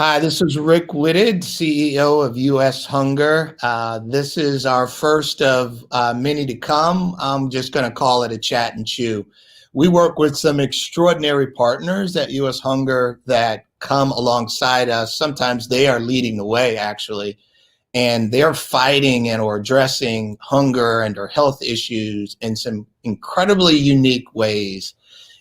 Hi, this is Rick Whitted, CEO of US Hunger. This is our first of many to come. I'm just going to call it a chat and chew. We work with some extraordinary partners at US Hunger that come alongside us. Sometimes they are leading the way, actually, and they're fighting and or addressing hunger and or health issues in some incredibly unique ways.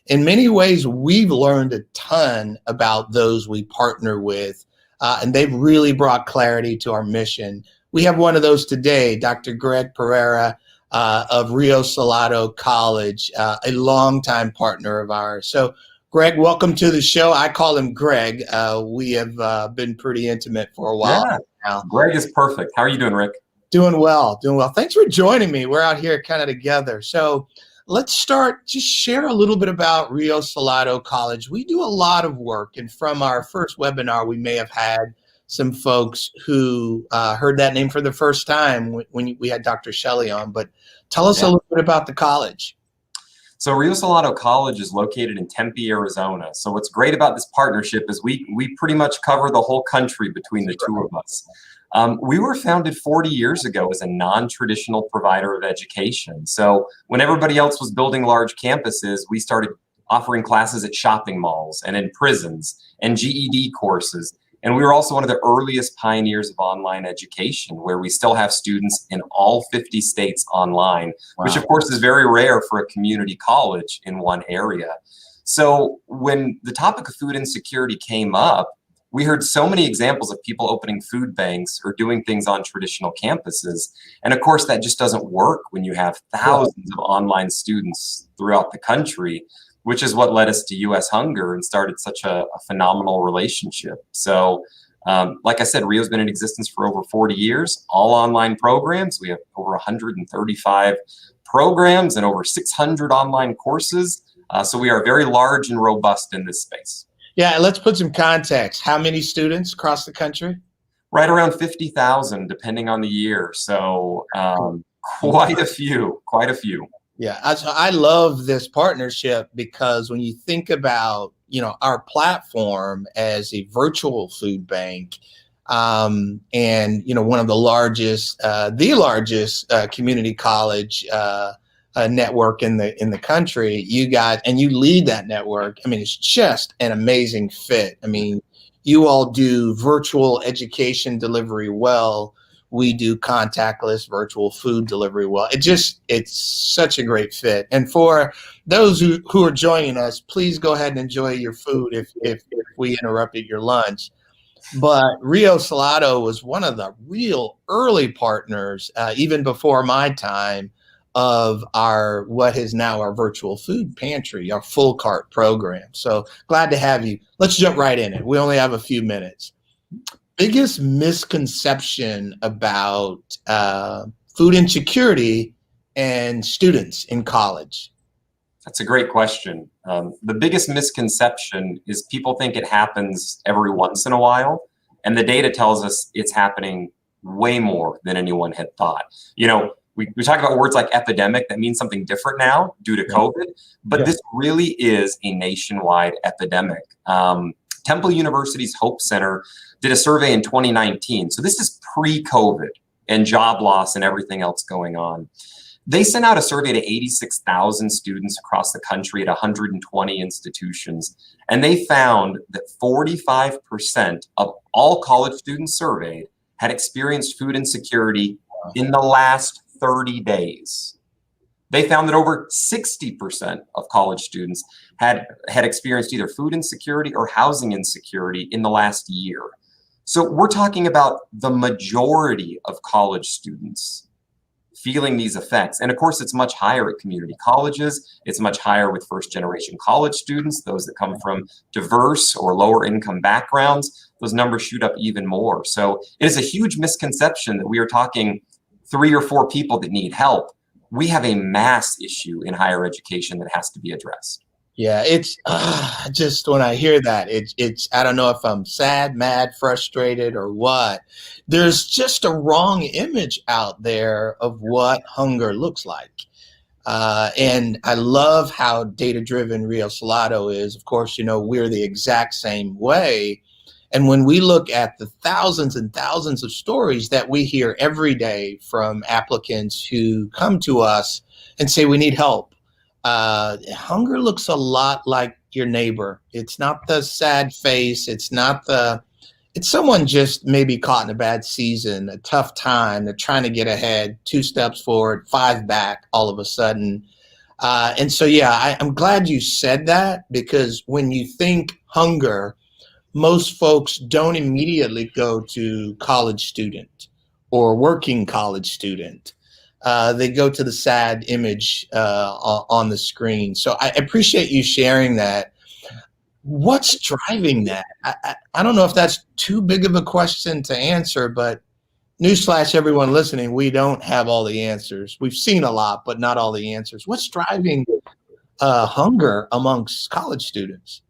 In many ways, we've learned a ton about those we partner with, and they've really brought clarity to our mission. We have one of those today, Dr. Greg Pereira of Rio Salado College, a longtime partner of ours. So, Greg, welcome to the show. I call him Greg. We have been pretty intimate for a while Yeah, now. Greg is perfect. How are you doing, Rick? Doing well, doing well. Thanks for joining me. We're out here kind of together. So let's start, just share a little bit about Rio Salado College. We do a lot of work, and from our first webinar, we may have had some folks who heard that name for the first time when we had Dr. Shelley on, but tell us a little bit about the college. So Rio Salado College is located in Tempe, Arizona. So what's great about this partnership is we pretty much cover the whole country between the two of us. We were founded 40 years ago as a non-traditional provider of education. So when everybody else was building large campuses, we started offering classes at shopping malls and in prisons and GED courses. And we were also one of the earliest pioneers of online education, where we still have students in all 50 states online, which of course is very rare for a community college in one area. So when the topic of food insecurity came up, we heard so many examples of people opening food banks or doing things on traditional campuses. And of course, that just doesn't work when you have thousands of online students throughout the country, which is what led us to US Hunger and started such a phenomenal relationship. So like I said, Rio's been in existence for over 40 years, all online programs. We have over 135 programs and over 600 online courses. So we are very large and robust in this space. Yeah, let's put some context. How many students across the country? Right around 50,000, depending on the year. So quite a few. Yeah, I love this partnership because when you think about, our platform as a virtual food bank, and one of the largest community college network in the country, you lead that network. I mean, it's just an amazing fit. I mean, you all do virtual education delivery well. We do contactless virtual food delivery well. It's such a great fit. And for those who are joining us, please go ahead and enjoy your food if we interrupted your lunch. But Rio Salado was one of the real early partners, even before my time, of what is now our virtual food pantry, our full cart program. So glad to have you. Let's jump right in it. We only have a few minutes. Biggest misconception about food insecurity and students in college? That's a great question. The biggest misconception is people think it happens every once in a while, and the data tells us it's happening way more than anyone had thought. We talk about words like epidemic, that means something different now due to COVID, but this really is a nationwide epidemic. Temple University's Hope Center did a survey in 2019. So this is pre-COVID and job loss and everything else going on. They sent out a survey to 86,000 students across the country at 120 institutions. And they found that 45% of all college students surveyed had experienced food insecurity in the last 30 days. They found that over 60% of college students had experienced either food insecurity or housing insecurity in the last year. So we're talking about the majority of college students feeling these effects. And of course, it's much higher at community colleges. It's much higher with first-generation college students, those that come from diverse or lower income backgrounds. Those numbers shoot up even more. So it is a huge misconception that we are talking 3 or 4 people that need help. We have a mass issue in higher education that has to be addressed. Yeah, it's just when I hear that, it's I don't know if I'm sad, mad, frustrated, or what. There's just a wrong image out there of what hunger looks like. And I love how data-driven Rio Salado is. Of course, we're the exact same way. And when we look at the thousands and thousands of stories that we hear every day from applicants who come to us and say, we need help, hunger looks a lot like your neighbor. It's not the sad face. It's someone just maybe caught in a bad season, a tough time. They're trying to get ahead, 2 steps forward, 5 back all of a sudden. And so, yeah, I'm glad you said that, because when you think hunger, most folks don't immediately go to college student or working college student. They go to the sad image on the screen. So I appreciate you sharing that. What's driving that? I don't know if that's too big of a question to answer, but newsflash, everyone listening, we don't have all the answers. We've seen a lot, but not all the answers. What's driving hunger amongst college students?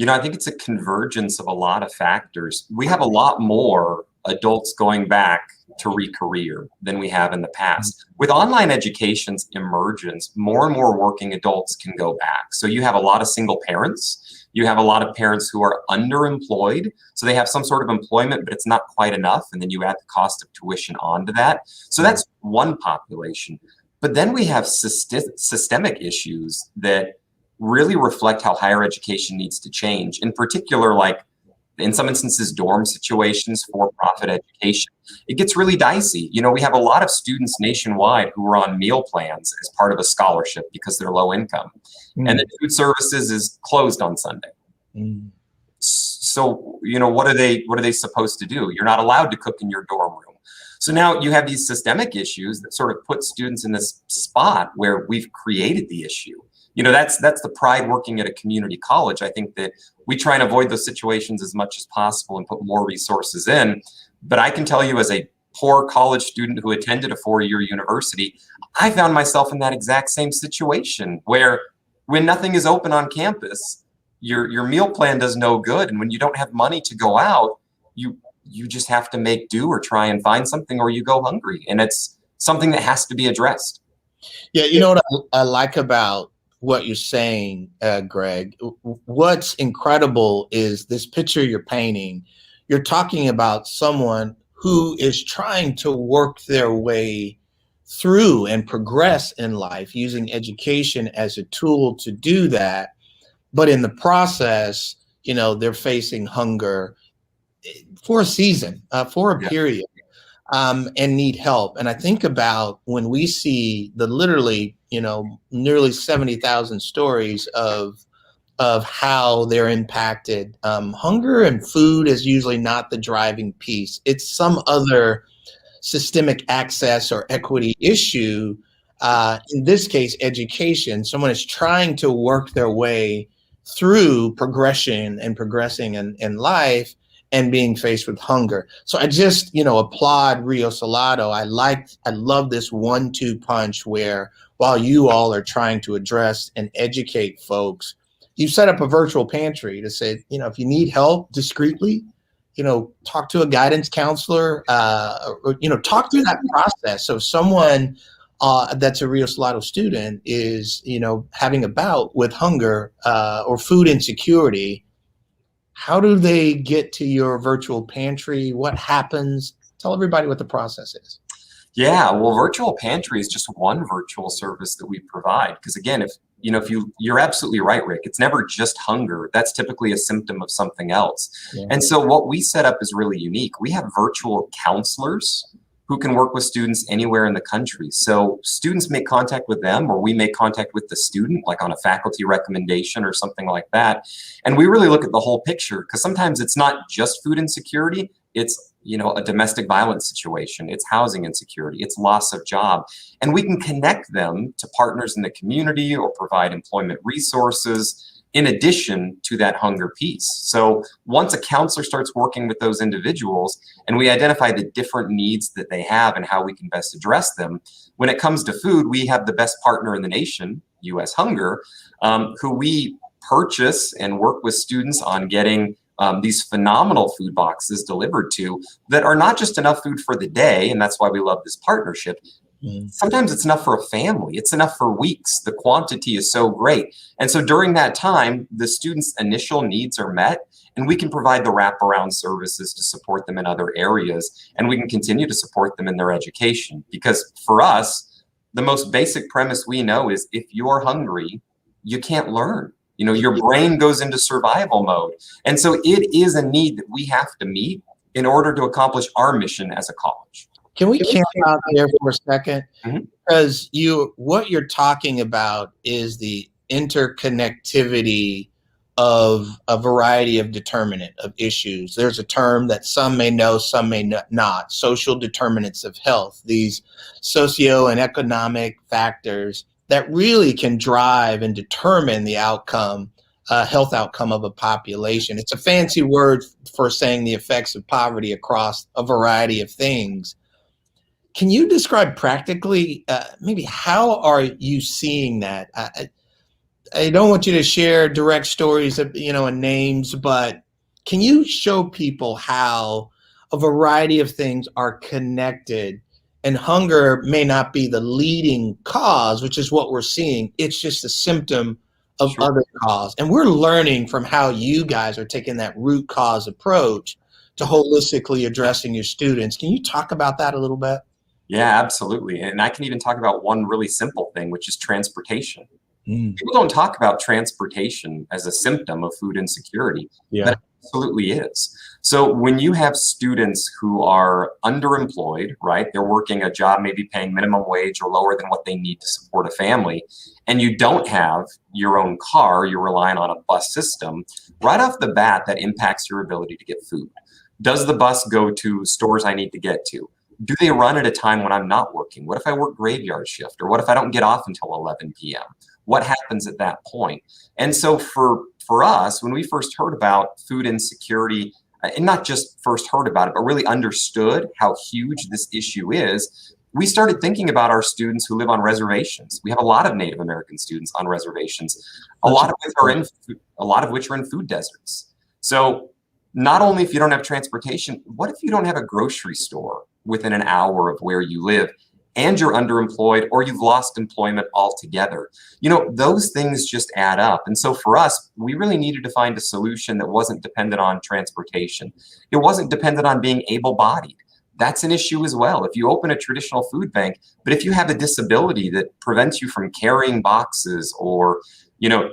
I think it's a convergence of a lot of factors. We have a lot more adults going back to re-career than we have in the past. With online education's emergence, more and more working adults can go back. So you have a lot of single parents. You have a lot of parents who are underemployed. So they have some sort of employment, but it's not quite enough. And then you add the cost of tuition onto that. So that's one population. But then we have systemic issues that really reflect how higher education needs to change. In particular, like in some instances, dorm situations, for-profit education. It gets really dicey. We have a lot of students nationwide who are on meal plans as part of a scholarship because they're low income. And the food services is closed on Sunday. So, what are they supposed to do? You're not allowed to cook in your dorm room. So now you have these systemic issues that sort of put students in this spot where we've created the issue. That's the pride working at a community college. I think that we try and avoid those situations as much as possible and put more resources in. But I can tell you, as a poor college student who attended a 4-year university, I found myself in that exact same situation where when nothing is open on campus, your meal plan does no good. And when you don't have money to go out, you just have to make do or try and find something, or you go hungry. And it's something that has to be addressed. Yeah, you know what I like about what you're saying, Greg? What's incredible is this picture you're painting. You're talking about someone who is trying to work their way through and progress in life using education as a tool to do that. But in the process, they're facing hunger for a season, for a period. And need help. And I think about when we see the literally, nearly 70,000 stories of how they're impacted. Hunger and food is usually not the driving piece. It's some other systemic access or equity issue. In this case, education. Someone is trying to work their way through progression and progressing in life, and being faced with hunger. So I just, applaud Rio Salado. I love this 1-2 punch where, while you all are trying to address and educate folks, you set up a virtual pantry to say, if you need help discreetly, talk to a guidance counselor, or talk through that process. So if someone that's a Rio Salado student is, having a bout with hunger or food insecurity, how do they get to your virtual pantry? What happens? Tell everybody what the process is. Yeah, well, virtual pantry is just one virtual service that we provide. Because again, you're absolutely right, Rick. It's never just hunger. That's typically a symptom of something else. Yeah. And so what we set up is really unique. We have virtual counselors who can work with students anywhere in the country. So students make contact with them, or we make contact with the student, like on a faculty recommendation or something like that. And we really look at the whole picture, because sometimes it's not just food insecurity. It's, a domestic violence situation. It's housing insecurity. It's loss of job. And we can connect them to partners in the community or provide employment resources in addition to that hunger piece. So once a counselor starts working with those individuals and we identify the different needs that they have and how we can best address them, when it comes to food, we have the best partner in the nation, U.S. Hunger, who we purchase and work with students on getting these phenomenal food boxes delivered to that are not just enough food for the day, and that's why we love this partnership. Sometimes it's enough for a family. It's enough for weeks. The quantity is so great. And so during that time, the students' initial needs are met, and we can provide the wraparound services to support them in other areas, and we can continue to support them in their education. Because for us, the most basic premise we know is if you're hungry, you can't learn. Your brain goes into survival mode. And so it is a need that we have to meet in order to accomplish our mission as a college. Can we camp out there for a second? Mm-hmm. Because what you're talking about is the interconnectivity of a variety of determinant of issues. There's a term that some may know, some may not. Social determinants of health, these socio and economic factors that really can drive and determine the outcome, health outcome of a population. It's a fancy word for saying the effects of poverty across a variety of things. Can you describe practically, maybe how are you seeing that? I don't want you to share direct stories of, and names, but can you show people how a variety of things are connected, and hunger may not be the leading cause, which is what we're seeing. It's just a symptom of Sure. other cause. And we're learning from how you guys are taking that root cause approach to holistically addressing your students. Can you talk about that a little bit? Yeah, absolutely. And I can even talk about one really simple thing, which is transportation. People don't talk about transportation as a symptom of food insecurity, but it absolutely is. So when you have students who are underemployed, right, they're working a job maybe paying minimum wage or lower than what they need to support a family, and you don't have your own car, you're relying on a bus system, right off the bat, that impacts your ability to get food. Does the bus go to stores I need to get to? Do they run at a time when I'm not working? What if I work graveyard shift? Or what if I don't get off until 11 p.m.? What happens at that point? And so for us, when we first heard about food insecurity, and not just first heard about it, but really understood how huge this issue is, we started thinking about our students who live on reservations. We have a lot of Native American students on reservations, a lot of which are in food deserts. So not only if you don't have transportation, what if you don't have a grocery store within an hour of where you live, and you're underemployed, or you've lost employment altogether? Those things just add up. And so for us, we really needed to find a solution that wasn't dependent on transportation. It wasn't dependent on being able-bodied. That's an issue as well. If you open a traditional food bank, but if you have a disability that prevents you from carrying boxes or,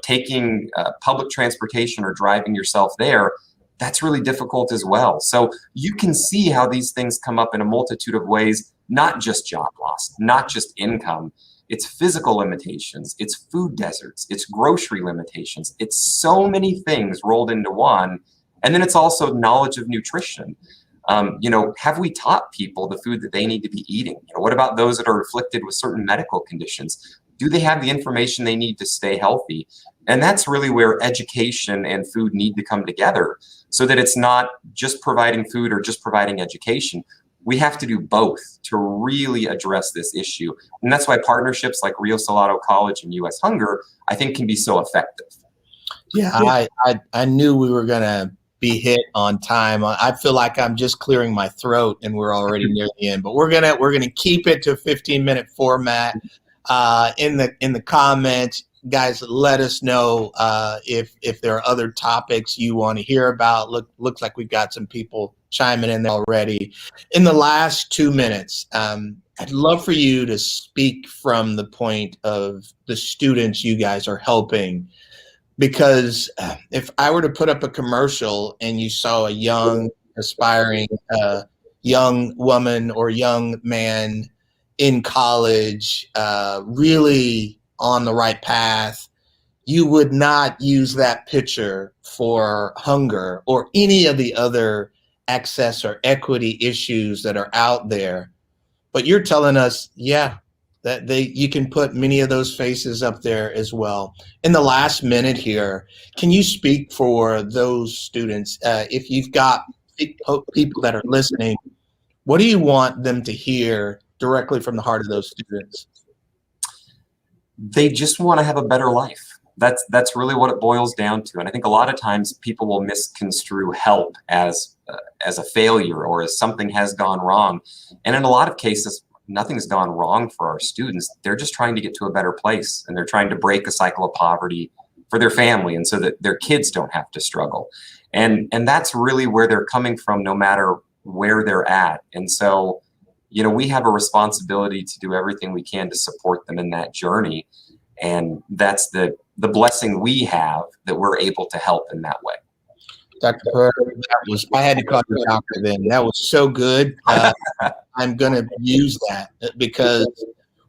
taking public transportation or driving yourself there, that's really difficult as well. So you can see how these things come up in a multitude of ways, not just job loss, not just income. It's physical limitations, it's food deserts, it's grocery limitations. It's so many things rolled into one. And then it's also knowledge of nutrition. Have we taught people the food that they need to be eating? What about those that are afflicted with certain medical conditions? Do they have the information they need to stay healthy? And that's really where education and food need to come together, so that it's not just providing food or just providing education. We have to do both to really address this issue. And that's why partnerships like Rio Salado College and US Hunger, I think, can be so effective. Yeah, I knew we were going to be hit on time. I feel like I'm just clearing my throat and we're already near the end, but we're gonna keep it to a 15-minute format. In the comments, guys, let us know if there are other topics you want to hear about. Looks like we've got some people chiming in there already. In the last 2 minutes, I'd love for you to speak from the point of the students you guys are helping. Because if I were to put up a commercial and you saw a young, aspiring young woman or young man in college, really on the right path, you would not use that picture for hunger or any of the other access or equity issues that are out there. But you're telling us, that you can put many of those faces up there as well. In the last minute here, can you speak for those students? If you've got people that are listening, what do you want them to hear directly from the heart of those students? They just want to have a better life. That's really what it boils down to. And I think a lot of times people will misconstrue help as a failure or as something has gone wrong. And in a lot of cases, nothing's gone wrong for our students. They're just trying to get to a better place, and they're trying to break a cycle of poverty for their family, and so that their kids don't have to struggle. And that's really where they're coming from, no matter where they're at. And so, we have a responsibility to do everything we can to support them in that journey. And that's the blessing we have, that we're able to help in that way. Dr. Pereira, I had to call you doctor then. That was so good. I'm going to use that because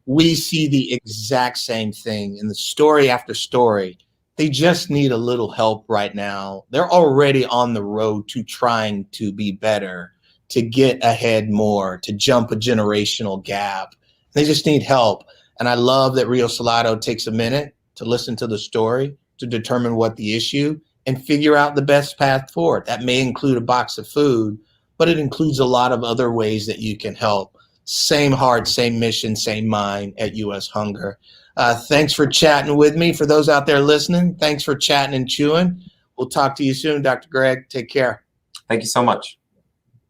we see the exact same thing in the story after story. They just need a little help right now. They're already on the road to trying to be better, to get ahead more, to jump a generational gap. They just need help. And I love that Rio Salado takes a minute to listen to the story, to determine what the issue, and figure out the best path forward. That may include a box of food, but it includes a lot of other ways that you can help. Same heart, same mission, same mind at US Hunger. Thanks for chatting with me. For those out there listening, thanks for chatting and chewing. We'll talk to you soon, Dr. Greg. Take care. Thank you so much.